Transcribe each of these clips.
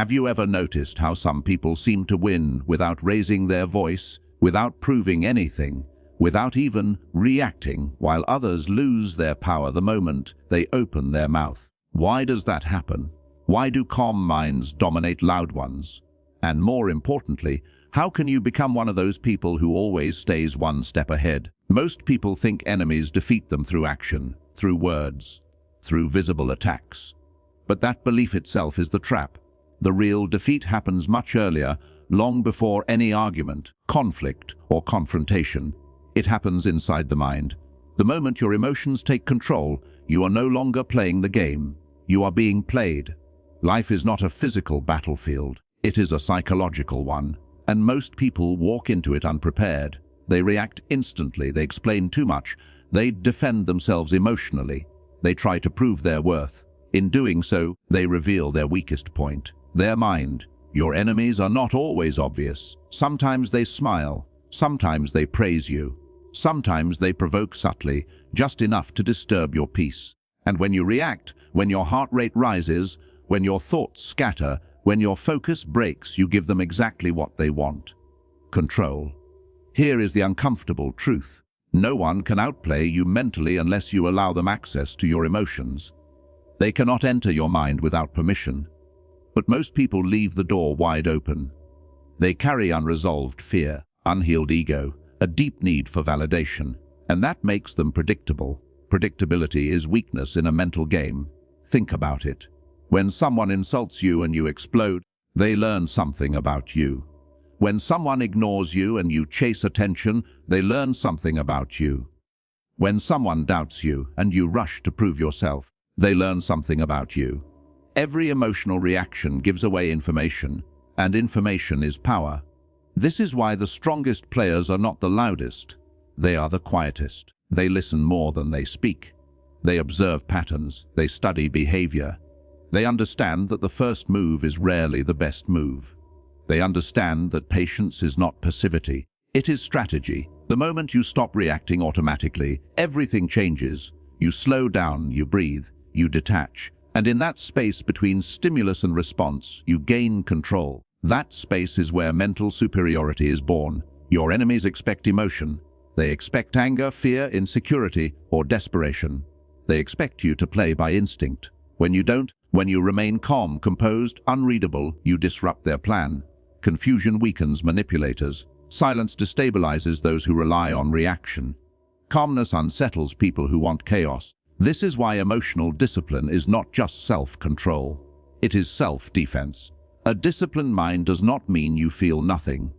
Have you ever noticed how some people seem to win without raising their voice, without proving anything, without even reacting, while others lose their power the moment they open their mouth? Why does that happen? Why do calm minds dominate loud ones? And more importantly, how can you become one of those people who always stays one step ahead? Most people think enemies defeat them through action, through words, through visible attacks. But that belief itself is the trap. The real defeat happens much earlier, long before any argument, conflict, or confrontation. It happens inside the mind. The moment your emotions take control, you are no longer playing the game. You are being played. Life is not a physical battlefield. It is a psychological one. And most people walk into it unprepared. They react instantly. They explain too much. They defend themselves emotionally. They try to prove their worth. In doing so, they reveal their weakest point. Their mind. Your enemies are not always obvious. Sometimes they smile. Sometimes they praise you. Sometimes they provoke subtly, just enough to disturb your peace. And when you react, when your heart rate rises, when your thoughts scatter, when your focus breaks, you give them exactly what they want. Control. Here is the uncomfortable truth. No one can outplay you mentally unless you allow them access to your emotions. They cannot enter your mind without permission. But most people leave the door wide open. They carry unresolved fear, unhealed ego, a deep need for validation, and that makes them predictable. Predictability is weakness in a mental game. Think about it. When someone insults you and you explode, they learn something about you. When someone ignores you and you chase attention, they learn something about you. When someone doubts you and you rush to prove yourself, they learn something about you. Every emotional reaction gives away information, and information is power. This is why the strongest players are not the loudest. They are the quietest. They listen more than they speak. They observe patterns. They study behavior. They understand that the first move is rarely the best move. They understand that patience is not passivity. It is strategy. The moment you stop reacting automatically, everything changes. You slow down, you breathe, you detach. And in that space between stimulus and response, you gain control. That space is where mental superiority is born. Your enemies expect emotion. They expect anger, fear, insecurity, or desperation. They expect you to play by instinct. When you don't, when you remain calm, composed, unreadable, you disrupt their plan. Confusion weakens manipulators. Silence destabilizes those who rely on reaction. Calmness unsettles people who want chaos. This is why emotional discipline is not just self-control. It is self-defense. A disciplined mind does not mean you feel nothing.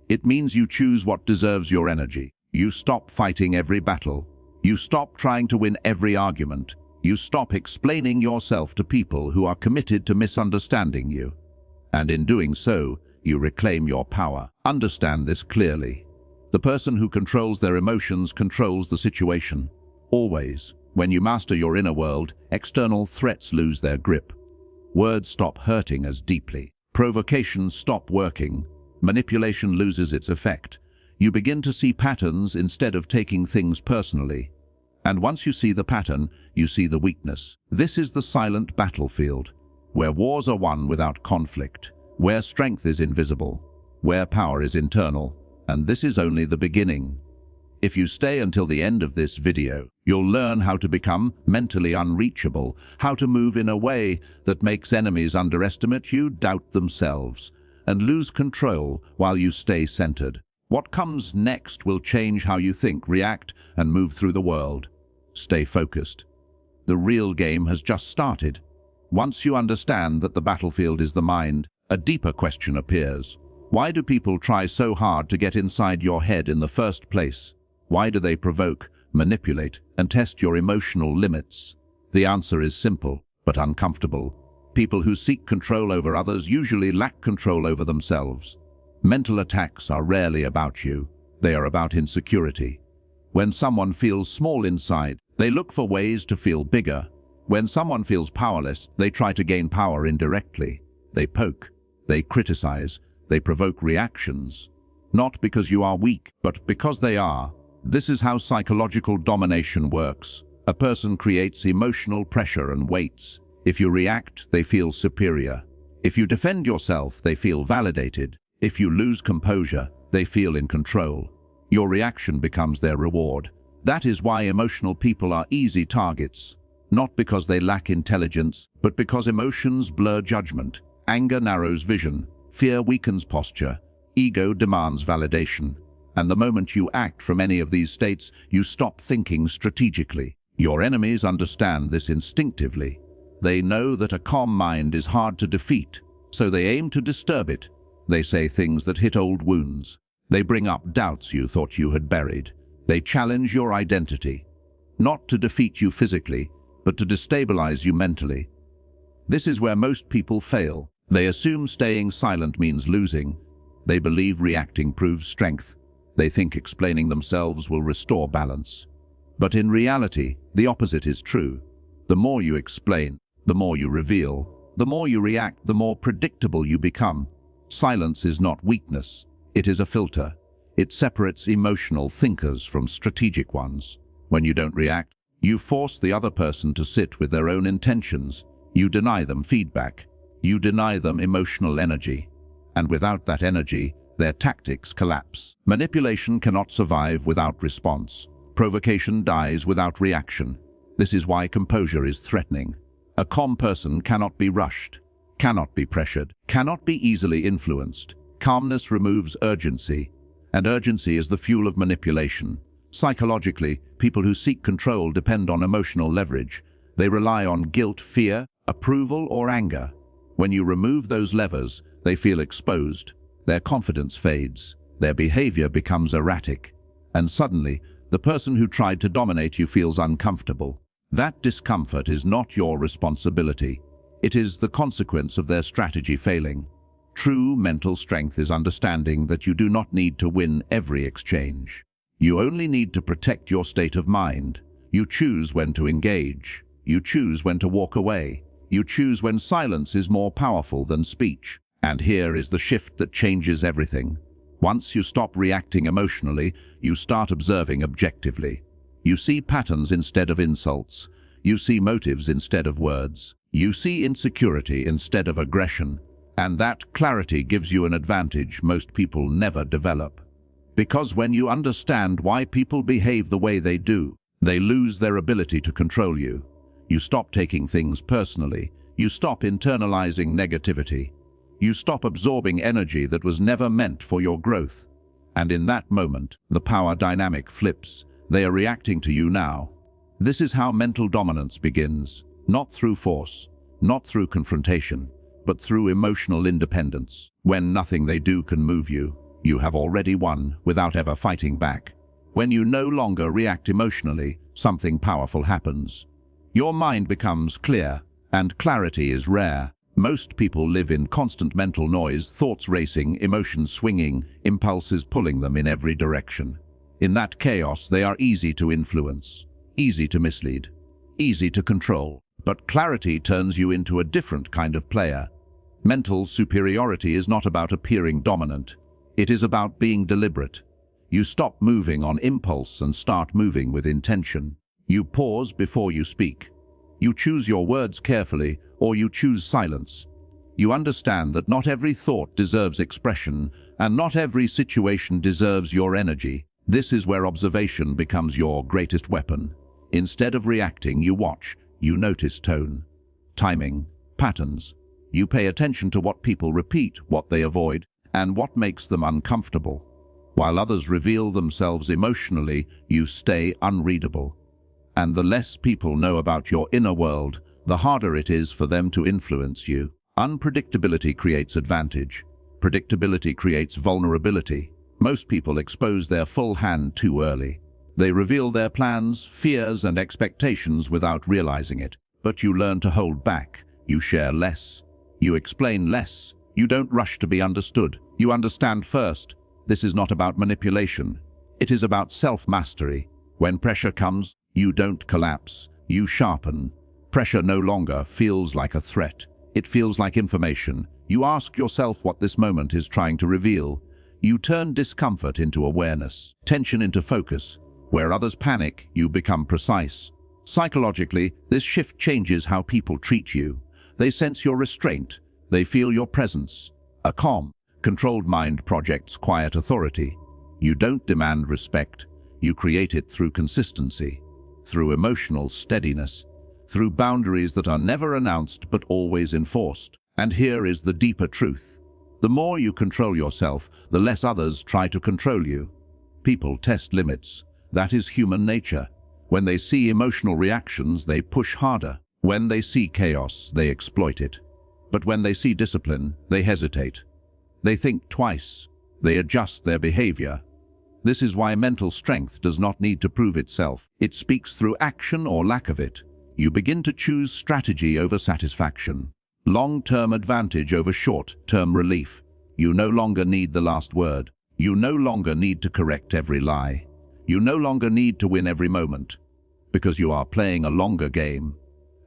It means you choose what deserves your energy. You stop fighting every battle. You stop trying to win every argument. You stop explaining yourself to people who are committed to misunderstanding you. And in doing so, you reclaim your power. Understand this clearly. The person who controls their emotions controls the situation. Always. When you master your inner world, external threats lose their grip. Words stop hurting as deeply. Provocations stop working. Manipulation loses its effect. You begin to see patterns instead of taking things personally. And once you see the pattern, you see the weakness. This is the silent battlefield, where wars are won without conflict, where strength is invisible, where power is internal, and this is only the beginning. If you stay until the end of this video, you'll learn how to become mentally unreachable, how to move in a way that makes enemies underestimate you, doubt themselves, and lose control while you stay centered. What comes next will change how you think, react, and move through the world. Stay focused. The real game has just started. Once you understand that the battlefield is the mind, a deeper question appears. Why do people try so hard to get inside your head in the first place? Why do they provoke, manipulate, and test your emotional limits? The answer is simple, but uncomfortable. People who seek control over others usually lack control over themselves. Mental attacks are rarely about you. They are about insecurity. When someone feels small inside, they look for ways to feel bigger. When someone feels powerless, they try to gain power indirectly. They poke, they criticize, they provoke reactions. Not because you are weak, but because they are. This is how psychological domination works. A person creates emotional pressure and waits. If you react, they feel superior. If you defend yourself, they feel validated. If you lose composure, they feel in control. Your reaction becomes their reward. That is why emotional people are easy targets. Not because they lack intelligence, but because emotions blur judgment. Anger narrows vision. Fear weakens posture. Ego demands validation. And the moment you act from any of these states, you stop thinking strategically. Your enemies understand this instinctively. They know that a calm mind is hard to defeat, so they aim to disturb it. They say things that hit old wounds. They bring up doubts you thought you had buried. They challenge your identity, not to defeat you physically, but to destabilize you mentally. This is where most people fail. They assume staying silent means losing. They believe reacting proves strength. They think explaining themselves will restore balance. But in reality, the opposite is true. The more you explain, the more you reveal. The more you react, the more predictable you become. Silence is not weakness. It is a filter. It separates emotional thinkers from strategic ones. When you don't react, you force the other person to sit with their own intentions. You deny them feedback. You deny them emotional energy. And without that energy, their tactics collapse. Manipulation cannot survive without response. Provocation dies without reaction. This is why composure is threatening. A calm person cannot be rushed, cannot be pressured, cannot be easily influenced. Calmness removes urgency, and urgency is the fuel of manipulation. Psychologically, people who seek control depend on emotional leverage. They rely on guilt, fear, approval, or anger. When you remove those levers, they feel exposed. Their confidence fades. Their behavior becomes erratic. And suddenly, the person who tried to dominate you feels uncomfortable. That discomfort is not your responsibility. It is the consequence of their strategy failing. True mental strength is understanding that you do not need to win every exchange. You only need to protect your state of mind. You choose when to engage. You choose when to walk away. You choose when silence is more powerful than speech. And here is the shift that changes everything. Once you stop reacting emotionally, you start observing objectively. You see patterns instead of insults. You see motives instead of words. You see insecurity instead of aggression. And that clarity gives you an advantage most people never develop. Because when you understand why people behave the way they do, they lose their ability to control you. You stop taking things personally. You stop internalizing negativity. You stop absorbing energy that was never meant for your growth. And in that moment, the power dynamic flips. They are reacting to you now. This is how mental dominance begins. Not through force, not through confrontation, but through emotional independence. When nothing they do can move you, you have already won without ever fighting back. When you no longer react emotionally, something powerful happens. Your mind becomes clear, and clarity is rare. Most people live in constant mental noise, thoughts racing, emotions swinging, impulses pulling them in every direction. In that chaos, they are easy to influence, easy to mislead, easy to control. But clarity turns you into a different kind of player. Mental superiority is not about appearing dominant. It is about being deliberate. You stop moving on impulse and start moving with intention. You pause before you speak. You choose your words carefully, or you choose silence. You understand that not every thought deserves expression, and not every situation deserves your energy. This is where observation becomes your greatest weapon. Instead of reacting, you watch. You notice tone, timing, patterns. You pay attention to what people repeat, what they avoid, and what makes them uncomfortable. While others reveal themselves emotionally, you stay unreadable. And the less people know about your inner world, the harder it is for them to influence you. Unpredictability creates advantage. Predictability creates vulnerability. Most people expose their full hand too early. They reveal their plans, fears, and expectations without realizing it. But you learn to hold back. You share less. You explain less. You don't rush to be understood. You understand first. This is not about manipulation. It is about self-mastery. When pressure comes, you don't collapse. You sharpen. Pressure no longer feels like a threat. It feels like information. You ask yourself what this moment is trying to reveal. You turn discomfort into awareness, tension into focus. Where others panic, you become precise. Psychologically, this shift changes how people treat you. They sense your restraint. They feel your presence. A calm, controlled mind projects quiet authority. You don't demand respect. You create it through consistency, through emotional steadiness, through boundaries that are never announced but always enforced. And here is the deeper truth. The more you control yourself, the less others try to control you. People test limits. That is human nature. When they see emotional reactions, they push harder. When they see chaos, they exploit it. But when they see discipline, they hesitate. They think twice. They adjust their behavior. This is why mental strength does not need to prove itself. It speaks through action or lack of it. You begin to choose strategy over satisfaction, long-term advantage over short-term relief. You no longer need the last word. You no longer need to correct every lie. You no longer need to win every moment, because you are playing a longer game.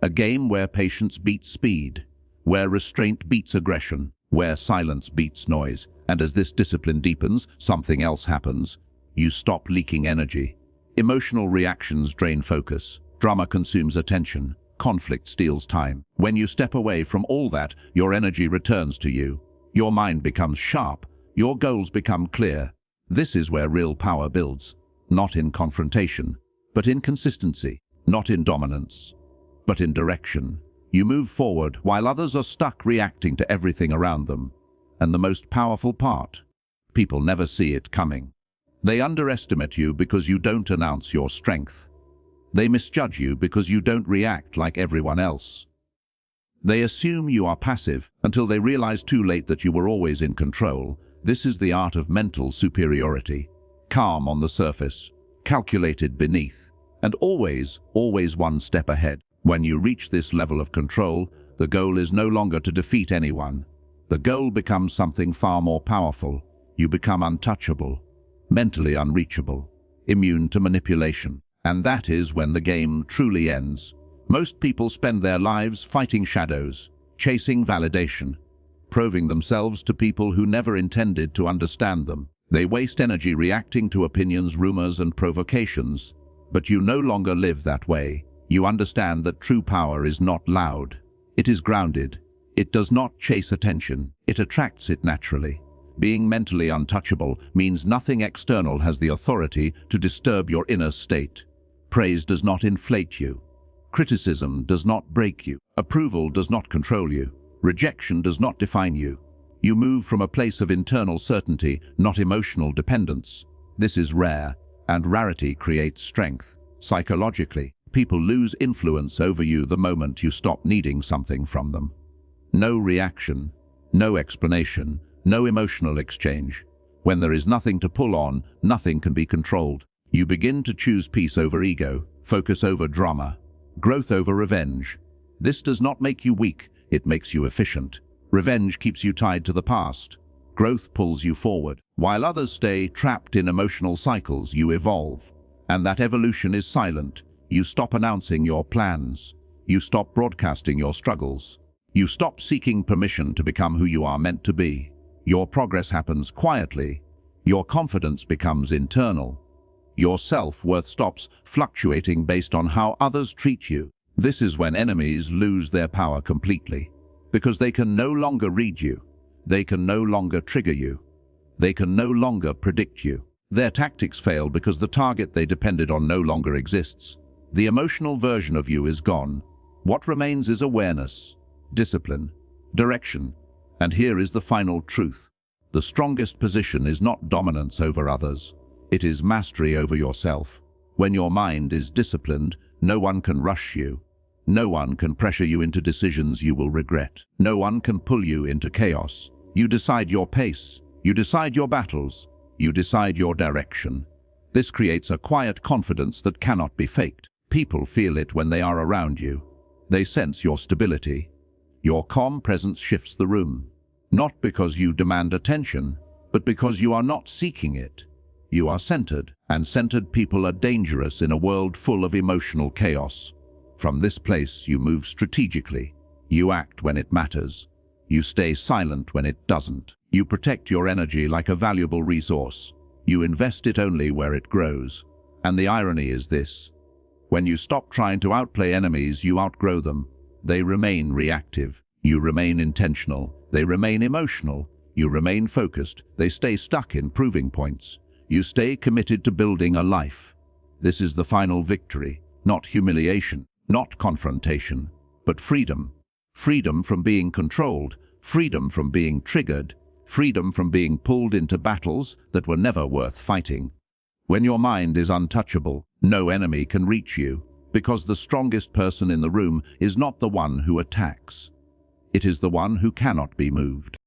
A game where patience beats speed, where restraint beats aggression, where silence beats noise. And as this discipline deepens, something else happens. You stop leaking energy. Emotional reactions drain focus. Drama consumes attention. Conflict steals time. When you step away from all that, your energy returns to you. Your mind becomes sharp. Your goals become clear. This is where real power builds. Not in confrontation, but in consistency. Not in dominance, but in direction. You move forward while others are stuck reacting to everything around them. And the most powerful part, people never see it coming. They underestimate you because you don't announce your strength. They misjudge you because you don't react like everyone else. They assume you are passive until they realize too late that you were always in control. This is the art of mental superiority. Calm on the surface, calculated beneath, and always one step ahead. When you reach this level of control, the goal is no longer to defeat anyone. The goal becomes something far more powerful. You become untouchable, mentally unreachable, immune to manipulation. And that is when the game truly ends. Most people spend their lives fighting shadows, chasing validation, proving themselves to people who never intended to understand them. They waste energy reacting to opinions, rumors, and provocations. But you no longer live that way. You understand that true power is not loud. It is grounded. It does not chase attention. It attracts it naturally. Being mentally untouchable means nothing external has the authority to disturb your inner state. Praise does not inflate you. Criticism does not break you. Approval does not control you. Rejection does not define you. You move from a place of internal certainty, not emotional dependence. This is rare, and rarity creates strength. Psychologically, people lose influence over you the moment you stop needing something from them. No reaction, no explanation, no emotional exchange. When there is nothing to pull on, nothing can be controlled. You begin to choose peace over ego, focus over drama, growth over revenge. This does not make you weak, it makes you efficient. Revenge keeps you tied to the past. Growth pulls you forward. While others stay trapped in emotional cycles, you evolve. And that evolution is silent. You stop announcing your plans. You stop broadcasting your struggles. You stop seeking permission to become who you are meant to be. Your progress happens quietly. Your confidence becomes internal. Your self-worth stops fluctuating based on how others treat you. This is when enemies lose their power completely, because they can no longer read you. They can no longer trigger you. They can no longer predict you. Their tactics fail because the target they depended on no longer exists. The emotional version of you is gone. What remains is awareness, discipline, direction. And here is the final truth. The strongest position is not dominance over others. It is mastery over yourself. When your mind is disciplined, no one can rush you. No one can pressure you into decisions you will regret. No one can pull you into chaos. You decide your pace. You decide your battles. You decide your direction. This creates a quiet confidence that cannot be faked. People feel it when they are around you. They sense your stability. Your calm presence shifts the room. Not because you demand attention, but because you are not seeking it. You are centered, and centered people are dangerous in a world full of emotional chaos. From this place, you move strategically. You act when it matters. You stay silent when it doesn't. You protect your energy like a valuable resource. You invest it only where it grows. And the irony is this. When you stop trying to outplay enemies, you outgrow them. They remain reactive. You remain intentional. They remain emotional. You remain focused. They stay stuck in proving points. You stay committed to building a life. This is the final victory, not humiliation, not confrontation, but freedom. Freedom from being controlled, freedom from being triggered, freedom from being pulled into battles that were never worth fighting. When your mind is untouchable, no enemy can reach you, because the strongest person in the room is not the one who attacks. It is the one who cannot be moved.